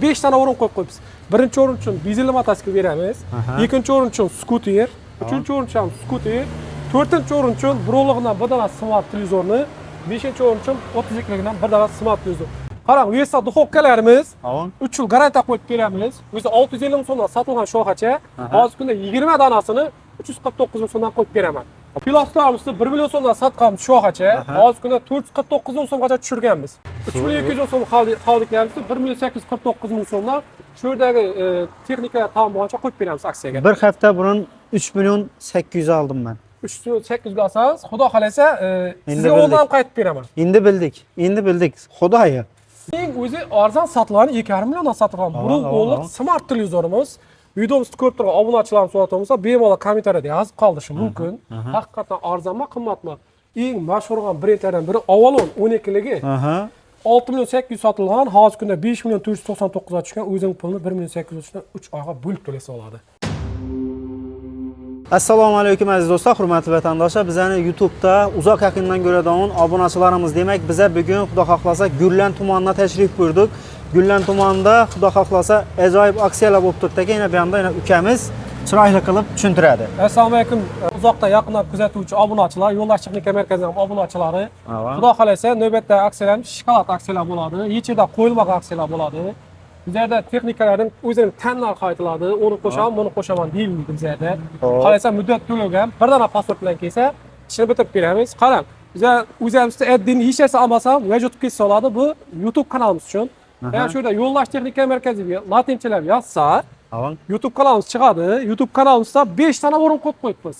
5 tane o'rin qo'yib qo'yibmiz. Birinchi o'rin uchun dizelli motosikl beramiz. Ikkinchi o'rin uchun skuter, uchinchi o'rin uchun skuter, to'rtinchi o'rin uchun brolog'idan bir dona smart televizorni, beshinchi o'rin uchun 32ligidan bir dona smart televizor. Qarang, Vestel duxovkalarimiz 3 yil garantiya qo'yib beramiz. O'zi 650 ming so'mdan sotilgan shoxacha, hozirgi kunda 20 donasini 349 ming so'mdan qo'yib beraman. Pilotlarimizni 1 million so'mdan sotganmiz shoxacha, hozirgi kunda 449 ming so'mgacha tushirganmiz. 3200 ming so'm qoldiqlarimizni 1 million 849 ming so'mdan shu yerdagi texnikalar tamom bo'lgancha qo'yib beramiz aksiyaga. Bir hafta burun 3 million 800 aldım ben. 3 million 800 ga olsangiz, Xudo xolasa, sizga o'rdan qaytib beraman. Endi bildik. Xudoya. Eng o'zi arzon sotilgan 2,5 milliondan sotilgan Brolog smart televizorimiz. Videomizni ko'rib turgan obunachilarimiz so'ratamizsa, bemalol kommentariyada yozib qolishi mumkin. Haqiqatan arzonmi, qimmatmi? Eng mashhur bo'lgan brendlardan biri Avalon 12ligi. 6 million 800 sotilgan, hozirgi kunda 5 million 499 ga tushgan, o'zining pulini 1 million 800 dan 3 oyga bo'lib to'lasa oladi. Assalomu alaykum aziz do'stlar, hurmatli vatandoshlar. Bizani YouTube'da uzoq yaqindan ko'radigan obunachilarimiz, demak, biza bugun Xudo xohlasa Gullan tumanına tashrif buyurdik. Gullan tumanida Xudo xohlasa ajoyib aksiyalar bo'lib turibdi ekan. Yana bu yerda yana ukamiz chiroyli qilib tushuntiradi. Assalomu alaykum uzoqdan yaqindan kuzatuvchi obunachilar, yo'ldosh texnika markazining obunachilari. Xudo xolasa navbatda aksiyalar, shokolad aksiyalar bo'ladi, yechida qo'yilmagan aksiyalar bo'ladi. Bizlarda texnikalarning o'zining tan narxi aytiladi. Uni qo'shaman, buni qo'shaman deyilmaydi bizlarda. Qolasa muddat to'lagan, bir dona pasport bilan kelsa, ishni bitirib beramiz. Qarang, bizlar o'zimizda admin hech narsa olmasam, vajutib ketsa oladi. Bu YouTube kanalimiz uchun. Yani şurada yo'ldosh texnika markaziga latinchalar yozsa, YouTube kanalimiz chiqadi. YouTube kanalimizda 5 tane o'rin qo'yib qo'yibmiz.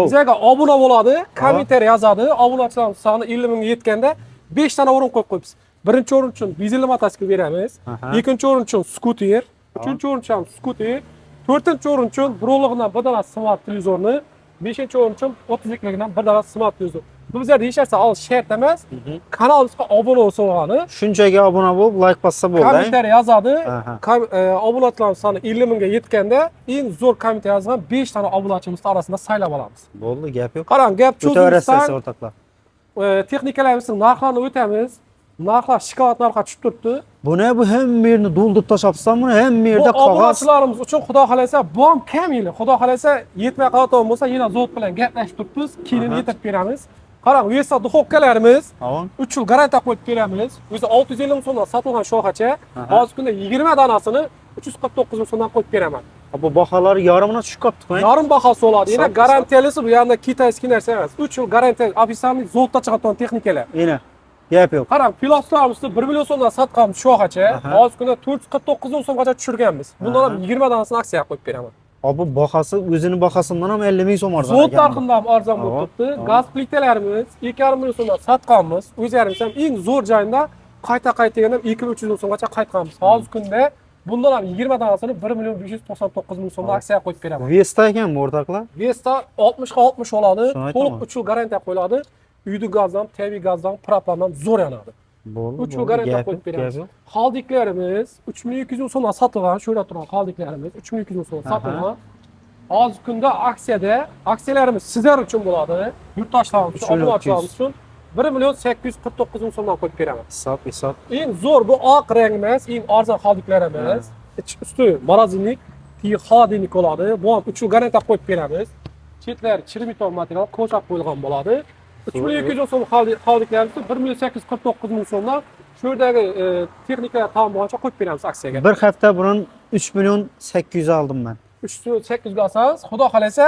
Bizga obuna bo'ladi, kommentariy yozadi. Obunachilarimiz soni 50 mingga yetganda 5 tane o'rin qo'yib qo'yibmiz. Birinchi o'rin uchun dizelli motosikl beramiz. Ikkinchi o'rin uchun skuter, uchinchi o'rin uchun skuter, to'rtinchi o'rin uchun Brolog'idan bir dona smart televizorni, beshinchi o'rin uchun 32ligidan bir dona smart televizor. Bu bizlarda hech narsa olish shart emas. Kanalimizga obuna bo'lsa bo'lgani. Shunchaga obuna bo'lib, like bassa bo'ldi. Kommentariy yozadi. Obunachilarimiz soni 50 mingga yetganda eng zo'r kommentariy yozgan 5 tane obunachimiz orasida saylab olamiz. Bo'ldi, gap yo'q. Qarang, gap cho'zilsa o'rtoqlar. Texnikalarimizning narxlarini o'tamiz. Narxlar shokolad narxi tushib turibdi. Buni bu hamma yerni doldurib tashlabsan, buni hamma yerda qog'oz. Obunachilarimiz uchun Xudo xolasa, bom kam yili. Xudo xolasa yetmay qoladigan bo'lsa, yana zot bilan gaplashib turibmiz, keyin yetib beramiz. Qarang, Vestel duxovkalarimiz 3 yil garantiya qo'yib beramiz. O'zi 650 ming so'mdan sotilgan shoxacha, hozirgi kunda 20 donasini 349 ming so'mdan qo'yib beraman. Bu baholar yarımına tushib qolibdi-ku. Yarim bahasi bo'ladi. Yana garantiyalisi bu yerda kitayskiy narsa emas. 3 yil garantiya, ofitsialniy zotda chiqadigan texnikalar. Yana gap yo'q. Qarang, pilotlarimizni 1 million so'mdan sotganmiz shoxacha, hozirgi kunda 449 ming so'mgacha tushirganmiz. Bundan ham 20 donasini aksiyaga qo'yib beraman. Bu bahası o'zining bahasidan ham 50 ming so'm arzon. Zot narxidan ham arzon bo'lib turibdi. Gaz plitalarimiz 2,5 million so'mdan sotganmiz. O'zlarimiz ham eng zo'r joyida qayta yana 2-300 ming so'mgacha qaytganmiz. Hozirgi kunda bundan ham 20 donasini 1 million 599 ming so'mdan aksiyaga qo'yib beraman. Vestel ekan bu o'rtoqlar. Vestel 60 ga 60 oladi. To'liq 3 yil garantiya qo'yiladi. Uyda gazdan, tabiiy gazdan, propandan zo'r yanadi. 3 yil garantiya qo'yib beramiz. Qoldiklarimiz 3200 ming so'mdan sotilgan, shu yerda turgan qoldiklarimiz 3200 ming so'mdan sotilgan. Hozirgi kunda aksiyalarimiz sizlar uchun bo'ladi. Yurtdoshlarimiz uchun, obunachilarimiz uchun 1 million 849 ming so'mdan qo'yib beraman. Hisob. Eng zo'r bu oq rang emas, eng arzon qoldiklarimiz. Usti morozinlik, tiy xodinlik bo'ladi. Bu ham 3 yil garantiya qo'yib beramiz. Chetlari chirmiton material qo'shib qo'yilgan bo'ladi. 3200 ming so'm qoldiklarimizni 1 million 849 ming so'mdan shu yerdagi texnikalar tamom bo'lgancha qo'yib beramiz aksiyaga. Bir hafta burun 3 million 800 aldım ben. 3 million 800 ga olsangiz, Xudo xolasa,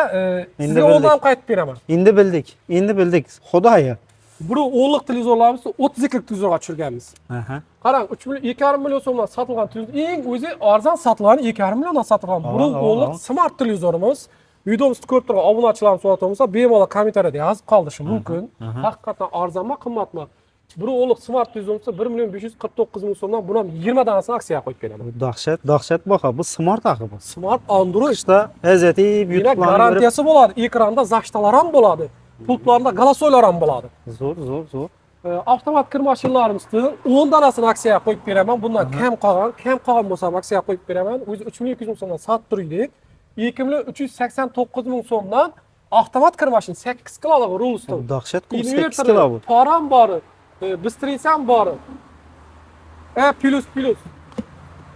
sizga o'rdan qaytib beraman. Endi bildik. Xudoya. Bu o'g'liq televizorlarimizni 32lik televizorga tushirganmiz. Qarang, 2,5 million so'mdan sotilgan televizor, eng o'zi arzon sotilgan 2,5 milliondan sotilgan bu o'g'liq smart televizorimiz. Videomizni ko'rib turgan obunachilarimiz so'ratamizsa, bemalol kommentariyada yozib qolishi mumkin. Haqiqatan arzonmi, qimmatmi? Bu o'g'liq smart televizorimizni 1 million 549 ming so'mdan buni ham 20 donasini aksiyaga qo'yib beraman. Dahshat baho. Bu smart axir bu. Smart Android. İşte hazati YouTube'larning garantiyasi bo'ladi. Ekranda zashtalar ham bo'ladi. Pultlarda galasoylar ham bo'ladi. Zo'r. Avtomat kir mashinalarimizning 10 donasini aksiyaga qo'yib beraman. Bundan kam qolgan bo'lsa ham aksiyaga qo'yib beraman. O'zi 3200 ming so'mdan sotib turdik. 2 million 389 ming so'mdan avtomat kir mashina 8 kilolog rulston. Dahshat, 8 kilo bu. Param bor, bistritsam bor. Plus.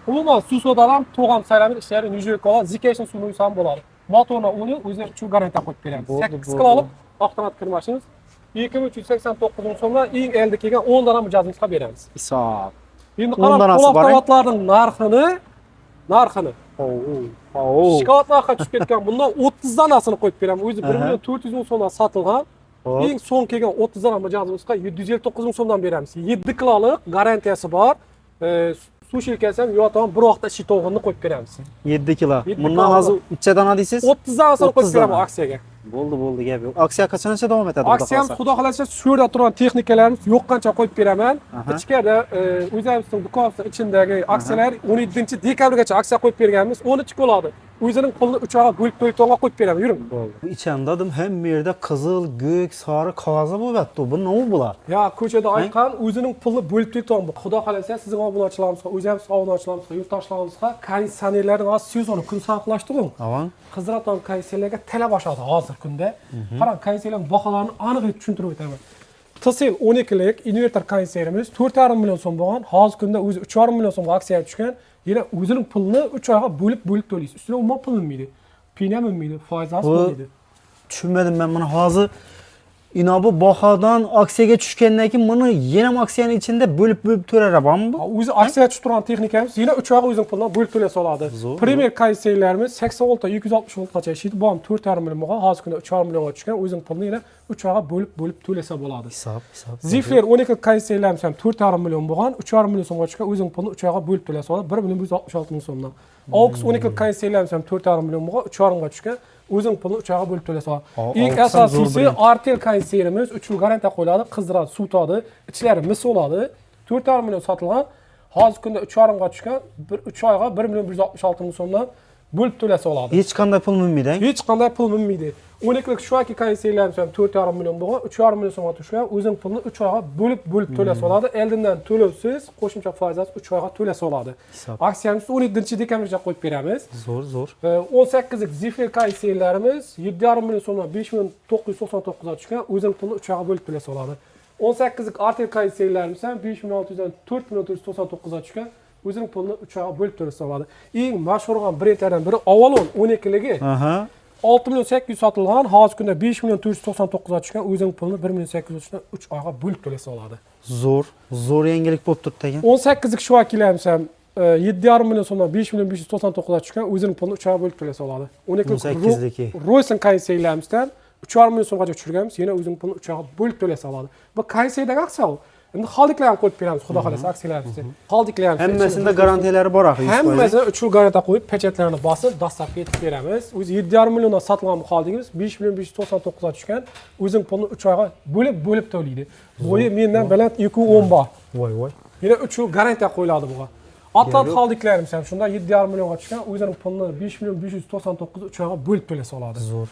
Umuman suv sodadan to'g'am saylamaydi, ishlari yuzlik bo'ladi, zikashni suvni yuysam bo'ladi. Motorni uni o'zi uchun garantiya qo'yib beramiz. 8 kilo olib, avtomat kirmashinamiz 2389 so'mdan eng elde kelgan 10 dona mijozimizga beramiz. Hisob. Endi qarab, avtomatlarning narxini. Shikolat narxi tushib ketgan. Bundan 30 donasini qo'yib beramiz. O'zi 1.400.000 so'mdan sotilgan. Eng so'ng kelgan 30 dona mijozimizga 759.000 so'mdan beramiz. 7 kilolik garantiyasi bor. Suv shirkasi ham yo'q, bir vaqtda ishi to'g'rini qo'yib beramiz. 7 kilo. Bundan hozir 3 dona deysiz? 30 donasini qo'yib beramiz aksiyaga. Bo'ldi, gap yo'q. Aksiya qachongacha davom etadi? Aksiyamiz xudo xolasa shu yerda turgan texnikalarimiz yo'qqancha qo'yib beraman. Ichkarida o'zimizning do'konimizning ichidagi aksiyalar 17-dekabrgacha aksiya qo'yib berganmiz. 13 bo'ladi. O'zining pulini 3 oyga bo'lib to'ytonga qo'yib beraman. Yuring. Bu ichandadim hamma yerda qizil, go'k, sariq qog'ozlar bo'lyapti. Bu nima bular? Ya, ko'chada aytgan o'zining pulini bo'lib to'yton bu. Xudo xolasa sizning obunachilarimizga, o'zimiz obunachilarimizga, yurtdoshlarimizga konditsionerlarning sezoni kun saqlashtirib. Qizraton konditsionerlarga talab oshadi hozir kunda. Qarang, konditsionerning baholarini aniq tushuntirib o'taman. TSL 12lik invertor konditsionerimiz 4,5 million so'm bo'lgan. Hozir kunda o'zi 3,5 million so'mga aksiyaga tushgan. Yana o'zining pulini 3 oyga bo'lib to'laysiz. Ustiga umuman pul unmaydi. Piyam unmaydi, foiz olmaydi. Tushunmadim men buni hozir. Inobu bahodan aksiyaga tushgandan keyin buni yana aksiyaning ichida bo'lib to'larabami bu? O'zi aksiyaga tushib turgan texnikamiz yana 3 oyga o'zining pulidan bo'lib to'lasa oladi. Premier konditsionerlarimiz 80 260 voltgacha ishlaydi. Bu ham 4,5 million bo'lgan. Hozir kunda 3,5 millionga tushgan. O'zining pulini yana 3 oyga bo'lib to'lasa bo'ladi. Hisob. Zifler 12 konditsionerlarimiz ham 4,5 million bo'lgan. 3,5 million so'mga tushgan. O'zining pulini 3 oyga bo'lib to'lasa oladi. 1 million 166 ming so'mdan. AUX 12 konditsionerlarimiz ham 4,5 million bo'lgan. 3,5 ga tushgan. O'zining pulini 3 oyga bo'lib to'lasa oladi. Eng asosiysi Artel konditsionerimiz 3 yil garantiya qo'yiladi, qizdiradi, suvitadi, ichlari mis bo'ladi. 4,5 million sotilgan. Hozir kunda 3,5 ga tushgan. 3 oyga 1 million 166 ming so'mdan bo'lib to'lasa oladi. Hech qanday pul minmaydi. Hech qanday pul minmaydi. 12lik shuaki konditsionerlarimiz ham 4,5 million bo'lgan, 3,5 million so'mga tushgan. O'zining pulini 3 oyga bo'lib to'lasa oladi. Eldindan to'lovsiz, qo'shimcha foizsiz 3 oyga to'lasa oladi. Aksiyamizni 17-dekabrgacha qo'yib beramiz. Zo'r. 18lik Zifler konditsionerlarimiz 7,5 million so'mdan 5 million 999 ga tushgan. O'zining pulini 3 oyga bo'lib to'lasa oladi. 18lik Artel konditsionerlarimiz ham 5 million 600 dan 4 million 499 ga tushgan. O'zining pulini 3 oyga bo'lib to'lasa oladi. Eng mashhur bo'lgan brendlardan biri Avalon 12ligi. 6 million 800 sotilgan, hozir kunda 5 million 499 ga tushgan. O'zining pulini 1 million 800 ga 3 oyga bo'lib to'lasa oladi. Zo'r yangilik bo'lib turibdi ekan. 18lik shu vakillarimiz ham 7,5 million so'mdan 5 million 599 ga tushgan. O'zining pulini 3 oyga bo'lib to'lasa oladi. 12lik Royson konditsionerlarimizdan 3,5 million so'mgacha tushirganmiz. Yana o'zining pulini 3 oyga bo'lib to'lasa oladi. Bu konditsionerga aksiya. Endi xoldiklar ham qo'yib beramiz, xudo xolasa aksiyalarimizni. Xoldiklar ham hammasida garantiyalari bor axir. Hammasida 3 yil garantiya qo'yib, pechatlarini bosib, dastlabki yetib beramiz. O'zi 7,5 milliondan sotilgan xoldingiz 5 million 599 ga tushgan. O'zining pulini 3 oyga bo'lib to'laydi. Bo'yi mendan baland 210 bor. Voy. Yana 3 yil garantiya qo'yiladi buga. Atlant xoldiklarimiz ham shunda 7,5 millionga tushgan. O'zining pulini 5 million 599 3 oyga bo'lib to'lasa oladi. Zo'r.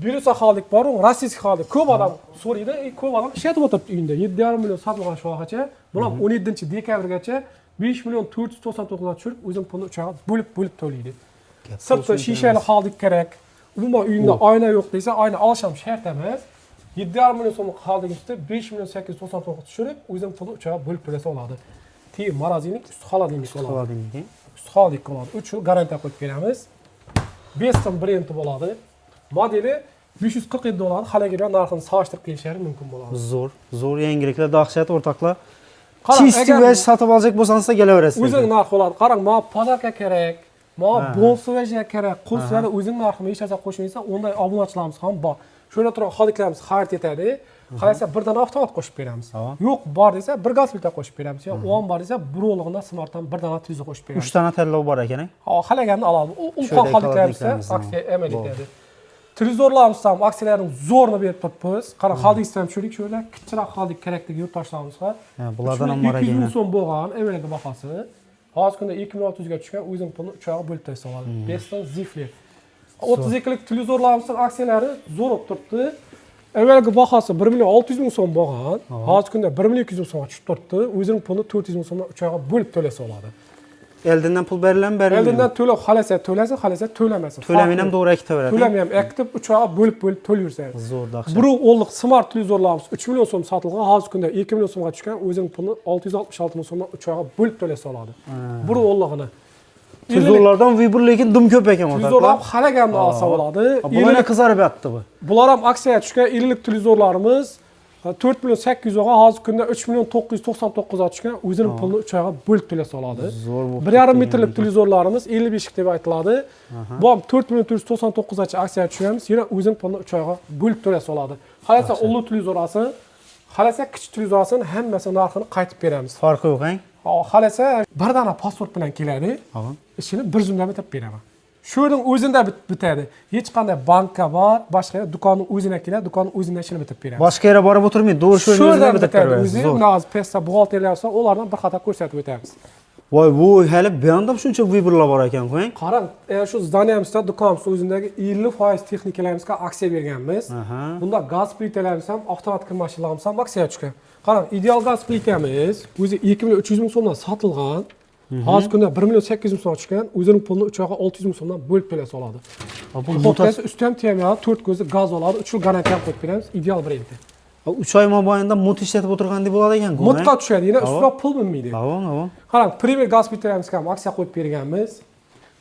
Birusa xoldik bor, rossiyskiy xoldik. Ko'p odam so'raydi, ko'p odam ishlatib o'tiribdi uyida. 7,5 million sotilgan shu vaqtgacha, buni 17-dekabrgacha 5 million 499 ga tushirib, o'zining pulini 3 oyga bo'lib to'laydi. Sirtda shishali xoldik kerak. Umuman uyimda oyna yo'q desa, oyna olisham shart emas. 7,5 million so'mlik xoldingizda 5 million 899 ga tushirib, o'zining pulini 3 oyga bo'lib to'lasa oladi. Morozinik ust xoladingiz bo'ladi. Ust xolik bo'ladi. 3 yil garantiya qo'yib beramiz. Beston brendi bo'ladi. Modeli 547 dollar, haligidan narxini solishtirib kelishlari mumkin bo'ladi. Zo'r yangiliklar, dahshat o'rtoqlar. Chistый sotib olsak bo'lsangiz kelaverasiz. O'zining narxi bo'ladi. Qarang, menga podarka kerak, menga bonuslar kerak, qo'shimcha o'zining narxini hech narsa qo'shmaysa, unday obunachilarimiz ham bor. Shuna turib xodiklarimiz xarid etadi. Qarasa birdan avtomat qo'shib beramiz. Yo'q, bor desa bir gaz filtr qo'shib beramiz. Yo, 10 bor desa bir o'lig'idan Smartdan birdan tuzli qo'shib beramiz. 3 dona tanlov bor ekan. Xalaganni oladi. Ulkan xodiklarimiz aksiya amal etadi. Televizorlarimiz ham aksiyalarning zo'rini berib turibmiz. Qarang, xoldingizni ham tushirdik, shu yerda kichikroq xoldik kerakdagi yurtdoshlarimizga. Bulardan ham bor ekan. 200 ming so'm bo'lgan, avvalgi bahasi. Hozir kunda 2600 ga tushgan, o'zining pulini 3 oyga bo'lib to'lasa oladi. Beston Zifler. 32lik televizorlarimizning aksiyalari zo'r bo'lib turibdi. Avvalgi bahasi 1 million 600 ming so'm bo'lgan. Hozir kunda 1 million 200 ming so'mga tushib turibdi. O'zining pulini 400 ming so'mdan 3 oyga bo'lib to'lasa oladi. Eldinden pul berilən berilmir. Eldinden töle halese tölesin, halese tölemesin. Töleminem doğru ekte veradi. Tölemeyem, ekitip uçağa bölüp tölerseniz. Zor da akşam. Buru onluk smart televizorlarımız 3 milyon so'm satılgan, hozir kunda 2 milyon so'mga tushgan, o'zining pulini 666 ming so'mdan uçağa bölüp tölese oladi. Buru onluğunu. Televizorlardan Viber lekin dım köp ekan Televizorlar halagamda alsa oladi. Bu ne kızarıp yattı bu? Bular ham aksiyaya tushgan 50lik televizorlarimiz 4 milyon 800 ga, hozir kunda 3 milyon 999 ga tushgan, o'zining pulini uçağa bölüp tölese oladi. Zo'r bu. 1,5 metrlik televizorlarimiz 55 deb aytiladi. Bu ham 4 milyon 499 gacha aksiyaga tushganmiz. Yana o'zining pulini uçağa bölüp tölese oladi. Halasa ulug' televizorasi, halasa kichik televizorasini hammasi narxini qaytib beramiz. Farkı yok hein? Halasa bir dana pasport bilan keladi. Ishini bir zumda bitib beraman. Shuning o'zida bitadi. Hech qanday bankka bor, boshqa do'konning o'zina keladi, do'konning o'zida ishini bitib beramiz. Boshqa yerga borib o'tirmaydi, doğru shu o'zida bitib beradi. O'zi naz pesta buxgalterlar bo'lsa, ulardan bir qator ko'rsatib o'tamiz. Voy, bu hali bu yoqda shuncha Viberlar bor ekan, qo'ying. Qarang, shu zdaniyamizda do'konimiz o'zidagi 50% texnikalarimizga aksiya berganmiz. Bunda gaz plitalarimiz ham, avtomatik mashinalarimiz ham aksiyaga tushgan. Qarang, ideal gaz plitamiz o'zi 2,3 ming so'mdan sotilgan. Hozir kunda 1,8 ming so'mga tushgan, o'zining pulini uchoqqa 600 ming so'mdan bo'lib berasa oladi. Bu ho'kasi ustidan temayadi, 4 ko'zi gaz oladi, 3 yil garantiya qo'yib beramiz, ideal brendi. 3 oy mobaynida mut ishlatib o'tirgandek bo'ladi ekan-ku. Mutga tushadi, yana ustiga pul minmaydi. Avon. Qarang, Premier gaz plitalarimizga ham aksiya qo'yib berganmiz.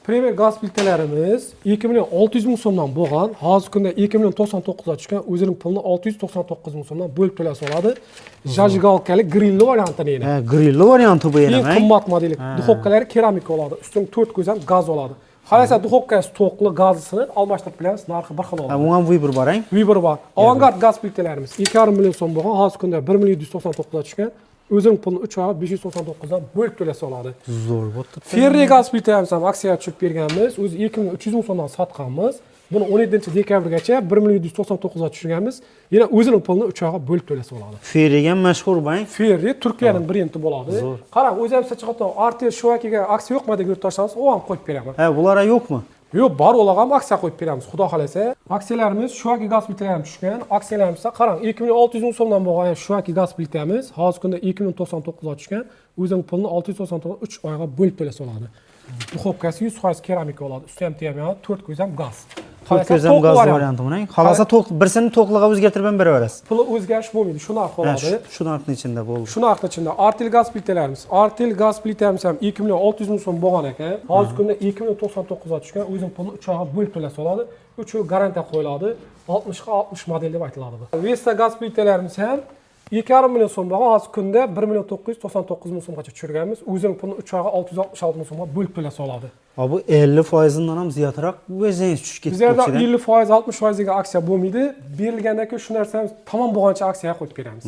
Premier gaz plitalarimiz 2 milyon 600 ming so'mdan bo'lgan, hozir kunda 2 milyon 99 ga tushgan, o'zining pulini 699 ming so'mdan bo'lib to'lasa oladi. Zajgalkali grilli variantini yana. Grilli varianti bu yana. Eng qimmat modeli. Duxovkalari keramika oladi, ustidan 4 ko'z ham gaz oladi. Qarasa duxovkasi to'qli gazisini almashtirib beramiz, narxi bir xil oladi. Bu ham Viber bor, hein? Viber bor. Avangard gaz plitalarimiz 2,5 million so'm bo'lgan, hozir kunda 1 milyon 199 ga tushgan. O'zining pulini 3 oy 599 dan bo'lib to'lasa oladi. Zo'r bo'pti. Ferri gaz plitamiz ham aksiyaga tushib berganmiz. O'zi 2,3 ming so'mdan sotganmiz. Buni 17-dekabrgacha 1 milyon 199 ga tushirganmiz. Yana o'zining pulini 3 oyga bo'lib to'lasa oladi. Ferri ham mashhur bo'ling. Ferri Turkiyaning brendi bo'ladi. Qarang, o'zi ham chiqadi. Artel Showakiga aksiya yo'qmi deb yurtdoshlarimiz, u ham qo'yib beraman. Bular yo'qmi? Yo'q, bor, ularga ham aksiya qo'yib beramiz, xudo xolasa. Aksiyalarimiz Showaki gaz plitalarimiz tushgan. Aksiyalarimizda qarang, 2,600 ming so'mdan bo'lgan Showaki gaz plitamiz hozir kunda 2,99 ga tushgan. O'zining pulini 699 3 oyga bo'lib to'lasa oladi. Duxovkasi 100% keramika oladi. Ustidan temayadi, 4 ko'z ham gaz. 4 ko'z ham gaz varianti buni. Xolasa birsini to'qliga o'zgartirib ham beraverasiz. Puli o'zgarish bo'lmaydi, shu narx bo'ladi. Shu narxning ichida bo'ldi. Shu narxning ichida Artel gaz plitalarimiz. Artel gaz plitamiz ham 2 milyon 600 ming so'm bo'lgan ekan. Hozir kunda 2 milyon 99 ga tushgan, o'zining pulini 3 oyga bo'lib to'lasa oladi. 3 yil garantiya qo'yiladi. 60 ga 60 model deb aytiladi bu. Vesta gaz plitalarimiz ham 2,5 million so'm bo'lgan, hozir kunda 1 milyon 999 ming so'mgacha tushirganmiz. O'zining pulini 3 oyga 666 ming so'mga bo'lib to'lasa oladi. Bu 50%dan ham ziyodroq o'zingiz tushib ketdi. Bizlarda 50%, 60% ga aksiya bo'lmaydi. Berilgandan keyin shu narsani tamom bo'lgancha aksiyaga qo'yib beramiz.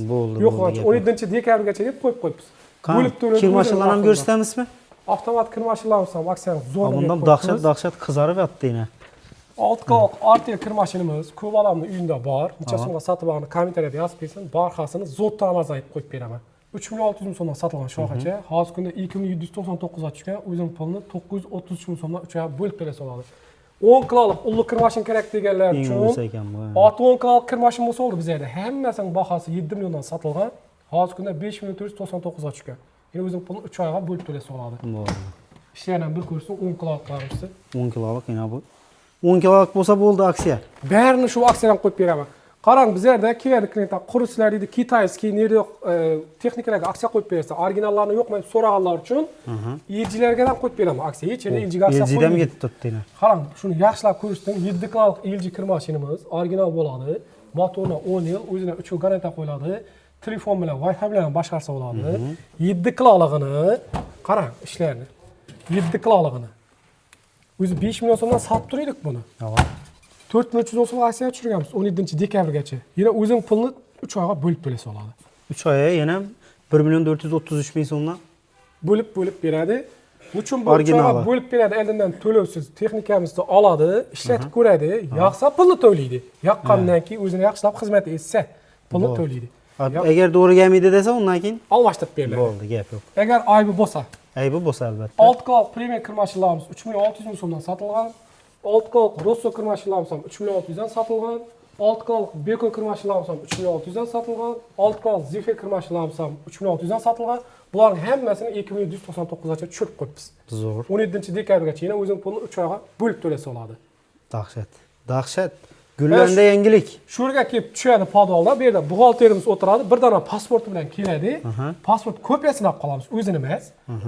Yo'q, 17-dekabrgacha deb qo'yibmiz. Bo'lib to'ladi. Kirmashinalarni ham ko'rsatamizmi? Avtomatik kirmashinlarimiz ham aksiyani zo'r. Bunda dahshat qizarib yotdi yana. Altqoq Artel kirmashinamiz ko'p odamning uyida bor. Necha so'mga sotib olgani kommentariyada yozib bersin, barchasini zo'rdan arzonlab qo'yib beraman. 3 milyon 600 ming so'mdan sotilgan shoxacha, hozir kunda 2,799 ga tushgan, o'zining pulini 933 ming so'mdan 3 oyga bo'lib to'lasa oladi. 10 kiloluk ulug' kirmashin kerak deganlar uchun 10 kiloluk kirmashin bo'lsa oldi bizda. Hammasining bahasi 7 milliondan sotilgan, hozir kunda 5 milyon 499 ga tushgan. Ya'ni o'zining pulini 3 oyga bo'lib to'lasa oladi. Ishlarni bir ko'rsin 10 kiloluklarimiz. 10 kiloluk yana bu. 10 kiloluk bo'lsa bo'ldi aksiya. Barini shu aksiyadan qo'yib beraman. Qarang, bizlarda keladi klientlar quruvchilar deydi, kitayskiy nerede texnikalarga aksiya qo'yib bersa, originallarni yo'qmi so'raganlar uchun LG'larga ham qo'yib beraman aksiya. Hech yana LG'ga aksiya qo'ymayman. LG'dan ketib turibdi yana. Qarang, shuni yaxshilab ko'rishsin. 7 kiloluk LG kirmashinimiz original bo'ladi. Motorni 10 yil, o'zina 3 yil garantiya qo'yiladi. Telefon bilan, Wi-Fi bilan boshqarsa bo'ladi. 7 kilolugini qarang, ishlarni. 7 kilolugini. O'zi 5 million so'mdan sotib turdik buni. 4300 so'm aksiya tushirganmiz 17-dekabrgacha. Yana o'zing pulni 3 oyga bo'lib to'lasa oladi. 3 oyga yana 1 million 433 ming so'mdan bo'lib beradi. Uchun bu oyga bo'lib beradi, eldan to'lovsiz texnikamizni oladi, ishlatib ko'radi, yoqsa pulni to'laydi. Yoqqandan keyin o'zini yaxshilab xizmat etsa, pulni to'laydi. Agar to'g'ri kelmaydi desa, undan keyin almashtirib beriladi. Bo'ldi, gap yo'q. Agar aybi bo'lsa, albatta. 6 kiloluk Premier kirmashinlarimiz 3 milyon 600 ming so'mdan sotilgan. 6 kiloluk Rosso kirmashinlarimiz ham 3 milyon 600 dan sotilgan. 6 kollik Beko kir mashinalarim ham 3600 dan sotilgan, 6 kollik Zephyr kir mashinalarim ham 3600 dan sotilgan. Bularning hammasini 2199 gacha tushirib qo'yibmiz. Zo'r. 17-dekabrgacha yana o'zing pulni 3 oyga bo'lib to'lasa oladi. Dahshat. Dahshat. Gullanda yangilik. Shu yerga kelib tushadi podolda, bu yerda buxgalterimiz o'tiradi, bir dona pasporti bilan keladi. Pasport kopiyasini olib qolamiz, o'zini emas.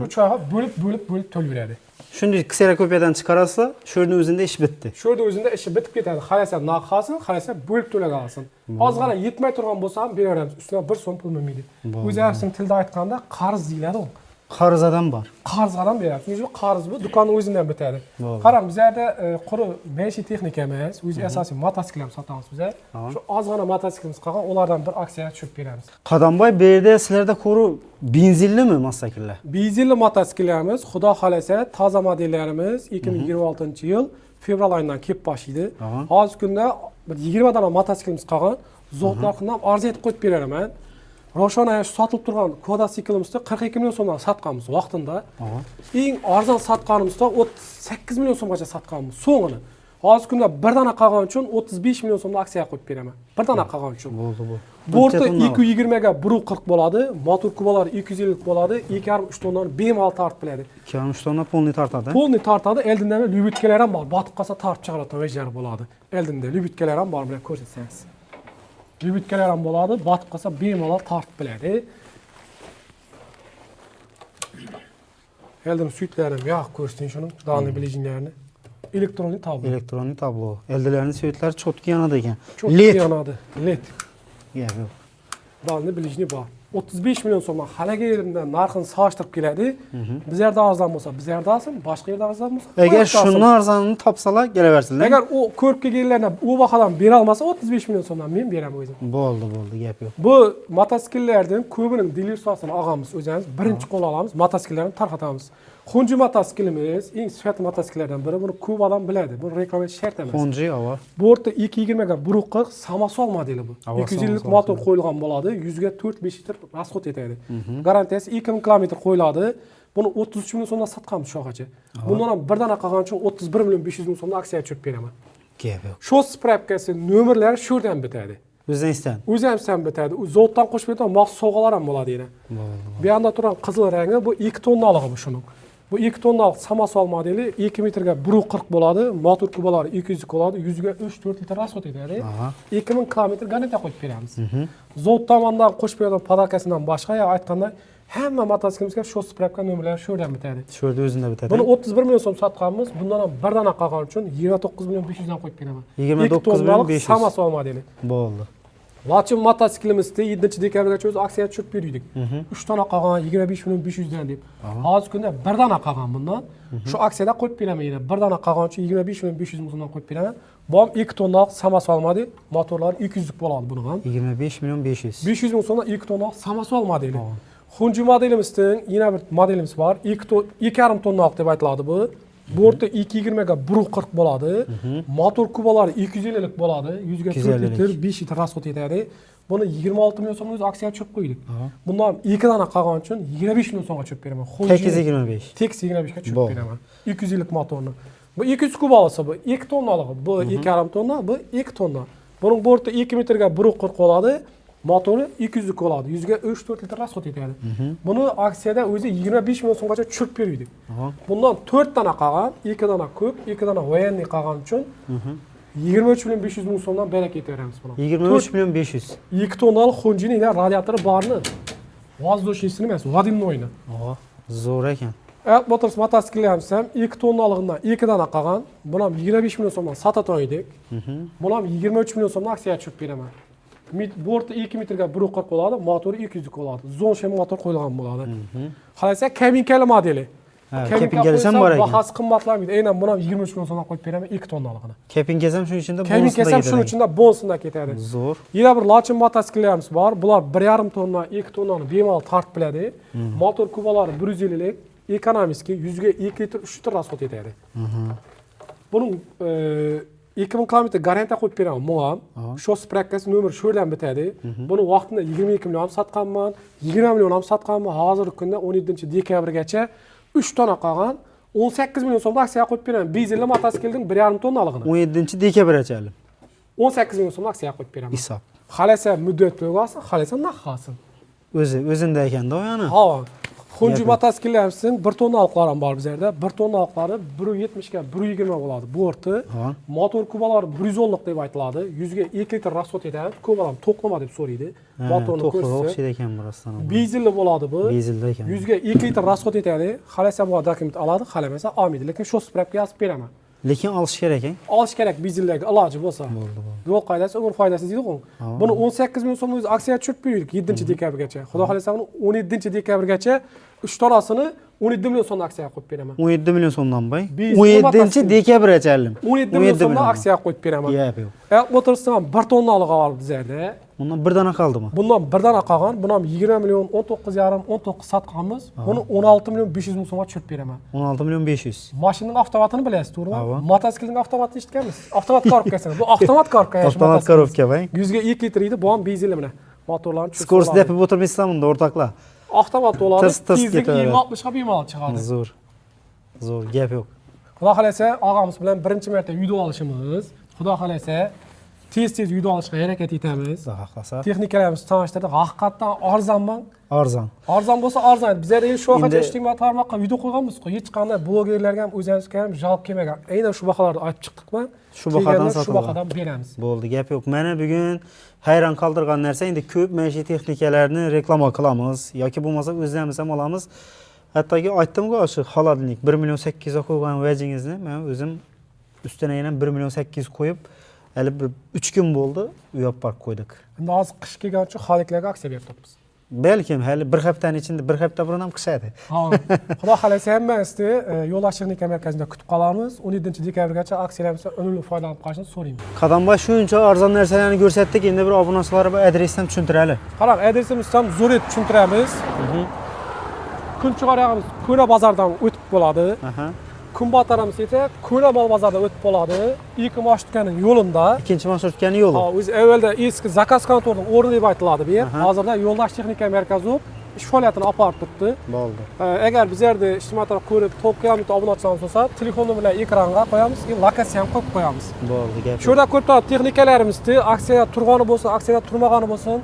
3 oyga bo'lib to'laveradi. Shunday kserokopiyadan chiqarasizlar, shu yerning o'zida ish bitdi. Shu yerda o'zida ishi bitib ketadi. Xalasa naqasin, xalasa bo'lib to'laga olsin. Ozgina yetmay turgan bo'lsa ham beraveramiz. Ustidan 1 so'm pul bo'lmaydi. O'zlaringizning tilda aytganda qarz deyiladi u. Qarzadan bor. Qarzdan beramiz. O'zi qarz bu do'konning o'zidan bitadi. Qarang, bizlarda quri maishiy texnika emas, o'zi asosiy mototsikllarni sotamiz biz. Shu ozgina mototsiklimiz qolgan, ulardan bir aksiyaga tushib beramiz. Qadamboy, bu yerda sizlarda ko'ru benzinlimi mototsikllar? Benzinli mototsikillarimiz, xudo xolasa, toza modellarimiz 2026-yil fevral oyidan kelib boshlaydi. Hozir kunda bir 20 dona mototsiklimiz qolgan. Zot narxidan arziyat qo'yib beraman. Roshana sotilib turgan Koda siklimizni 42 million so'mdan sotganmiz vaqtida. Eng arzon sotganimizda 38 million so'mgacha sotganmiz so'ngini. Hozir kunda bir dona qolgan uchun 35 million so'mdan aksiyaga qo'yib beraman. Bir dona qolgan uchun. Bo'ldi bu. Borti 220 ga 140 bo'ladi, motor kubalari 250 bo'ladi, 2,5 tonnani bemalol tortib biladi. 2,5 tonna polni tortadi. Polni tortadi, eldindan lyubitkalar ham bor. Botib qolsa tortib chiqaradigan vejlar bo'ladi. Eldinda lyubitkalar ham bor, bilan ko'rsatsangiz. Lyubitkalar ham bo'ladi, botib qolsa bemalol tortib biladi. Eldim suyutlarim yo'q, ko'rsating shuni, donli bilijinlarni. Elektronik tablo. Elektronik tablo. Eldilarning suyutlari cho'tki yanadi ekan. LED yanadi. LED. Yo'q. Donli bilijni bor. 35 million so'mdan halaga yerimdan narxini solishtirib keladi. Bizlarda arzon bo'lsa, bizlarda olsin, boshqa yerda arzon bo'lsa. Agar shuni arzonini topsalar, kelaversinlar. Agar u ko'rib kelganlarga u bahodan bera olmasa, 35 million so'mdan men beraman o'zim. Bo'ldi, gap yo'q. Bu mototsikllardan ko'pining dilersiyasini olamiz o'zimiz, birinchi qo'l olamiz, mototsikllarni tarqatamiz. Xunji mototsiklimiz eng sifatli mototsiklardan biri. Buni ko'p odam biladi. Buni reklama shart emas. Xunji ava. Borti 220 ga 140 Samasol modeli bu. 250 lik motor qo'yilgan bo'ladi, 100 ga 4-5 litr rasxod etadi. Garantiyasi 2000 km qo'yiladi. Buni 33 million so'mdan sotganmiz sho'gacha. Bundan ham bir dona qolgan uchun 31 million 500 ming so'mdan aksiyaga tushirib beraman. Gap yo'q. Shu spravkasi nomerlari shu yerdan bitadi. O'zdan istan. O'zimizdan bitadi. U zotdan qo'shib bergan maxsus sovg'alar ham bo'ladi yana. Bu yerda turgan qizil rangi bu 2 tonnaligi bu shuning. Bu 2 tonnalik Samasol modeli 2 metrga 140 bo'ladi, motor kubalari 200 bo'ladi, 100 ga 3-4 litr rasxod etadi. 2000 km garantiya qo'yib beramiz. Zot tomonidan qo'shib bergan podakasidan boshqa aytganda hamma motosiklimizga shu spravka nomerlari shu yerdan bitadi. Shu yerda o'zida bitadi. Buni 31 million so'm sotganmiz, bundan ham bir dona qolgan uchun 29 million 500 dan qo'yib beraman. 29 million 500. Samasol modeli. Bo'ldi. Lachin motosiklimizda 7-dekabrgacha o'zi aksiyaga tushirib berdik. 3 dona qolgan 25 million 500 dan deb. Hozir kunda bir dona qolgan bundan. Shu aksiyada qo'yib beraman yana. Bir dona qolgan uchun 25 million 500 ming so'mdan qo'yib beraman. Bu ham 2 tonnalik Samasol model, motorlari 200 lik bo'ladi buni ham. 25 million 500. 500 ming so'mdan 2 tonnalik Samasol modeli. Xunji modelimizdan yana bir modelimiz bor. 2,5 tonnalik deb aytiladi bu. Borti 220 ga 140 bo'ladi. Motor kubalari 250 lik bo'ladi. 100 ga 4 litr, 5 litr rasxod etadi. Buni 26 million so'mga o'zi aksiyaga tushirib qo'ydik. Bundan 2 dona qolgan uchun 25 million so'mga tushirib beraman. Tekis 25. Tekis 25 ga tushirib beraman. 200 lik motorni. Bu 200 kubalasi bu 2 tonnaligi. Bu 2,5 tonna, bu 2 tonna. Buning borti 2 metrga 140 bo'ladi. Motori 200 lik bo'ladi. 100 ga 3-4 litr rasxod etadi. Buni aksiyada o'zi 25 million so'mgacha tushirib berdik. Bundan 4 dona qolgan, 2 dona ko'p, 2 dona voyanniy qolgan uchun 23 million 500 ming so'mdan baraka etaveramiz buni. 23 million 500. 2 tonnalik Xunjining radiatori borni. Vozdушниysini emas, водяныйni. Zo'r ekan. Motors mototsikllarimiz ham 2 tonnaligidan 2 dona qolgan. Buni ham 25 million so'mdan sotatan edik. Buni ham 23 million so'mdan aksiyaga tushirib beraman. Borti 2 metrga 140 bo'ladi, motori 200 lik bo'ladi. Zonshem motor qo'yilgan bo'ladi. Qarasa, kabinkali modeli. Kepingazi ham bor ekan. Bahasi qimmatlamaydi. Aynan buni ham 23 million so'mdan qo'yib beraman 2 tonnaligini. Kepingazi ham shuning ichida bonusda ketadi. Kepingazi ham shuning ichida bonusda ketadi. Zo'r. Yana bir Lachin motosiklarimiz bor. Bular 1,5 tonna, 2 tonnani bemalol tortib biladi. Motor kubalari 150 lik, ekonomik 100 ga 2 litr 3 litr rasxod etadi. Buning 2000 km garantiya qo'yib beraman bunga. Shu spravkasi nomer shu yerdan bitadi. Buni vaqtida 22 million ham sotganman, 20 million ham sotganman. Hozirgi kunda 17-dekabrgacha 3 tonna qolgan. 18 million so'mda aksiyaga qo'yib beraman. Benzinli mototsiklning 1,5 tonnaligini. 17-dekabrgacha. 18 milyon so'm aksiya qo'yib beraman. Hisob. Xalasa muddat bo'yicha olsin, xalasa narx olsin. O'zida ekanda o yana. Ha. Xunju mototsikllarimizni 1 tonnaliqlar ham bor bizlarda. 1 tonnaliqlari 170 ga 120 bo'ladi. Borti. Motor kubalari 110 lik deb aytiladi. 100 ga 2 litr rasxod etadi. Kubalar to'qnama deb so'raydi. Motorni ko'rsa. O'xshaydi ekan burasdan. Benzinli bo'ladi bu. Benzinli ekan. 100 ga 2 litr rasxod etadi. Xalasa bu dokument oladi, xalamasa olmaydi. Lekin shu spravka yozib beraman. Lekin olish kerak ekan. Olish kerak benzinlarga iloji bo'lsa. Yo'l qoidasi umr foydasi deydi-ku. Buni 18 million so'mning aksiya tushirib qo'ydik 7-dekabrgacha. Xudo xolasa uni 17-dekabrgacha 3 tonasini 17 million so'mdan aksiyaga qo'yib beraman. 17 million so'mdan bay. 17-dekabrgacha. 17 million so'mdan aksiyaga qo'yib beraman. Motorsdan 1 tonnalig'i bor bizlarda. Bundan bir dana qoldimi? Bundan bir dana qolgan. Buni ham 20 million 19,5 sotganmiz. Buni 16 million 500 ming so'mga tushirib beraman. 16 million 500. Mashinaning avtomatini bilasiz, to'g'rimi? Mototsiklning avtomatini eshitganmiz. Avtomat korobkasi. Bu avtomat korobka. Avtomat korobka bay. 100 ga 2 litr edi, bu ham benzinli bilan. Motorlarni tushirib. Skorost deb o'tirmaysizlar bunda o'rtoqlar. Avtomat bo'ladi. Tezlik ketadi. 20-60 ga bemalol chiqadi. Zo'r, gap yo'q. Xudo xolasa, og'amiz bilan birinchi marta uyda olishimiz. Xudo xolasa, tez uyda olishga harakat etamiz. Xudo xohlasa. Texnikalarimiz tanishtirdik. Haqiqatan arzonmi? Arzon. Arzon bo'lsa arzon. Bizlar endi shu vaqtgacha ijtimoiy tarmoqqa video qo'yganmiz-ku. Hech qanday blogerlarga ham o'zimizga ham javob kelmagan. Aynan shu baholarni aytib chiqdikmi? Shu bahodan shu bahodan beramiz. Bo'ldi, gap yo'q. Mana bugun hayron qoldirgan narsa endi ko'p maishiy texnikalarni reklama qilamiz yoki bo'lmasa o'zlarimiz ham olamiz. Hattoki aytdim-ku, shu xolodilnik 1 million 800 ga qo'ygan vajingizni men o'zim ustidan yana 1 million 800 qo'yib, hali 3 kun bo'ldi, u yoq park qo'ydik. Endi hozir qish kelgani uchun xaliklarga aksiya berib turibmiz. Balkim hali bir haftaning ichida, bir hafta burun ham qishadi. Ha, xudo xolasa hammasizni yo'ldosh texnika markazida kutib qolamiz. 17-dekabrgacha aksiyalarimizni unumli foydalanib qolishni so'raymiz. Qadamboy shuncha arzon narsalarni ko'rsatdik, endi bir obunachilarga bir adresdan tushuntiraylik. Qarang, adresimizni ham zo'r etib tushuntiramiz. Kunchiqarog'imiz Ko'ra bozordan o'tib bo'ladi. Kunbotarimiz esa Ko'ra mol bozoridan o'tib bo'ladi. Ikki marshrutkani yo'linda. Ikkinchi marshrutkani yo'li. Ha, o'zi avvalda eski zakaz kontorining o'rni deb aytiladi bu yer. Hozirda yo'ldosh texnika markazi ish faoliyatini olib borib turibdi. Bo'ldi. Agar bizlarda ijtimoiy tarmoq ko'rib, to'playamiz obunachilarimiz bo'lsa, telefonni bilan ekranga qo'yamiz, lokatsiya ham qo'yib qo'yamiz. Bo'ldi, gap. Shu yerda ko'p texnikalarimizni aksiya turgani bo'lsin, aksiya turmagani bo'lsin,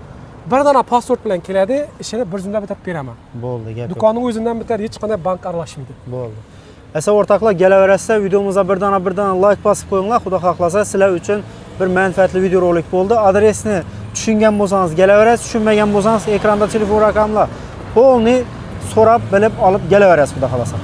bir dona pasport bilan keladi, ishini bir zumda bitirib beraman. Bo'ldi, gap. Do'konning o'zidan bitar, hech qanday bank aralashmaydi. Bo'ldi. Asa o'rtoqlar, kelaverasizlar, videomizga bir dona like bosib qo'yinglar. Xudo xohlasa, sizlar uchun bir manfaatli videorolik bo'ldi. Adresni tushungan bo'lsangiz kelaverasiz, tushunmagan bo'lsangiz ekranda telefon raqamlar polni so'rab bilib olib kelaverasiz, xudo xohlasa.